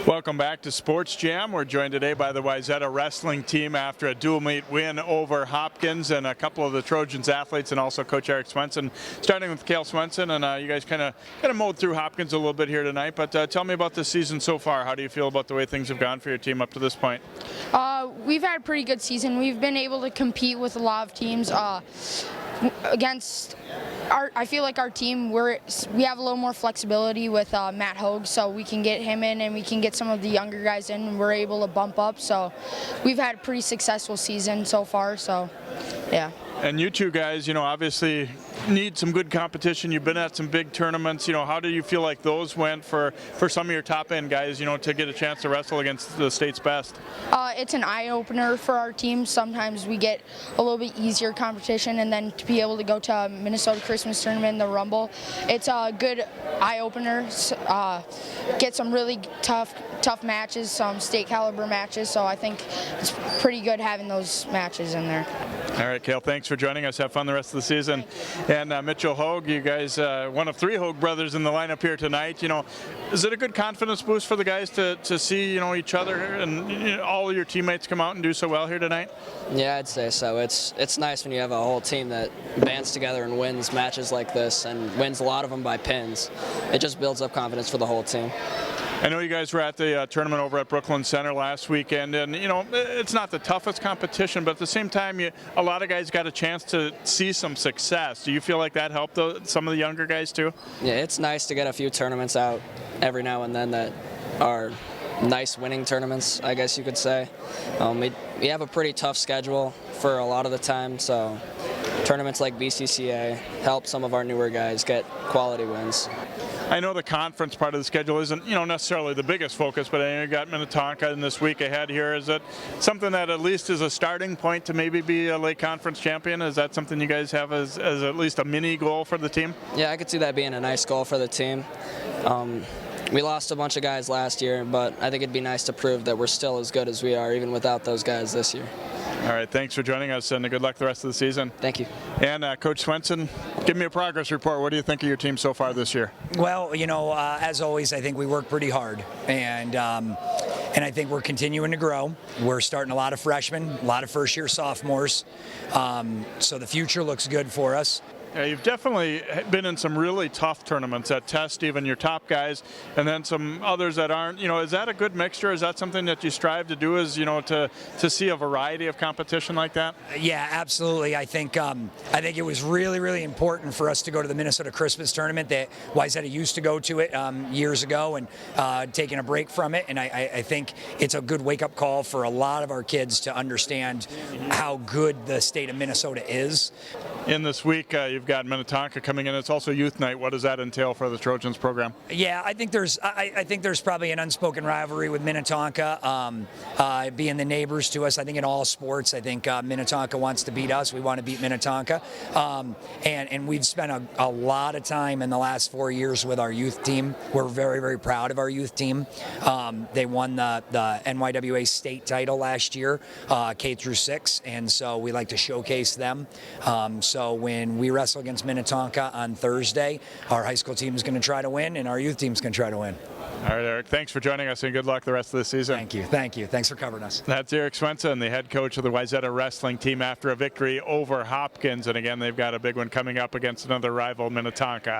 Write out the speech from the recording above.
Welcome back to Sports Jam. We're joined today by the Wayzata wrestling team after a dual meet win over Hopkins and a couple of the Trojans athletes and also Coach Eric Swensen. Starting with Cael Swensen, and you guys kind of mowed through Hopkins a little bit here tonight, but tell me about this season so far. How do you feel about the way things have gone for your team up to this point? We've had a pretty good season. We've been able to compete with a lot of teams against I feel like our team, we have a little more flexibility with Matt Hogue, so we can get him in and we can get some of the younger guys in, and we're able to bump up. So we've had a pretty successful season so far, so yeah. And you two guys, obviously need some good competition. You've been at some big tournaments. How do you feel like those went for some of your top end guys, to get a chance to wrestle against the state's best? It's an eye-opener for our team. Sometimes we get a little bit easier competition, and then to be able to go to Minnesota Christmas Tournament, the Rumble, it's a good eye-opener. Get some really tough matches, some state caliber matches, so I think it's pretty good having those matches in there. All right, Cael, thanks for joining us. Have fun the rest of the season. And Mitchell Hogue, you guys, one of three Hogue brothers in the lineup here tonight. Is it a good confidence boost for the guys to see, each other and all your teammates come out and do so well here tonight? Yeah, I'd say so. It's nice when you have a whole team that bands together and wins matches like this and wins a lot of them by pins. It just builds up confidence for the whole team. I know you guys were at the tournament over at Brooklyn Center last weekend, and it's not the toughest competition, but at the same time, a lot of guys got a chance to see some success. Do you feel like that helped some of the younger guys too? Yeah, it's nice to get a few tournaments out every now and then that are nice winning tournaments, I guess you could say. We have a pretty tough schedule for a lot of the time, so tournaments like BCCA help some of our newer guys get quality wins. I know the conference part of the schedule isn't, necessarily the biggest focus, but I know you got Minnetonka in this week ahead here. Is it something that at least is a starting point to maybe be a late conference champion? Is that something you guys have as at least a mini goal for the team? Yeah, I could see that being a nice goal for the team. We lost a bunch of guys last year, but I think it'd be nice to prove that we're still as good as we are, even without those guys this year. All right, thanks for joining us, and good luck the rest of the season. Thank you. And Coach Swensen, give me a progress report. What do you think of your team so far this year? Well, as always, I think we work pretty hard, and I think we're continuing to grow. We're starting a lot of freshmen, a lot of first-year sophomores, so the future looks good for us. Yeah, you've definitely been in some really tough tournaments that test even your top guys, and then some others that aren't. Is that a good mixture? Is that something that you strive to do? Is to see a variety of competition like that? Yeah, absolutely. I think it was really, really important for us to go to the Minnesota Christmas Tournament. That Wayzata used to go to it years ago, and taking a break from it. And I think it's a good wake-up call for a lot of our kids to understand how good the state of Minnesota is. In this week, you've got Minnetonka coming in. It's also Youth Night. What does that entail for the Trojans program? Yeah, I think there's probably an unspoken rivalry with Minnetonka, being the neighbors to us. I think in all sports, I think Minnetonka wants to beat us. We want to beat Minnetonka, and we've spent a lot of time in the last 4 years with our youth team. We're very, very proud of our youth team. They won the NYWA state title last year, K through 6, and so we like to showcase them. So when we wrestle against Minnetonka on Thursday, our high school team is going to try to win, and our youth team is going to try to win. All right, Eric, thanks for joining us, and good luck the rest of the season. Thank you. Thank you. Thanks for covering us. That's Eric Swensen, the head coach of the Wayzata wrestling team after a victory over Hopkins. And again, they've got a big one coming up against another rival, Minnetonka.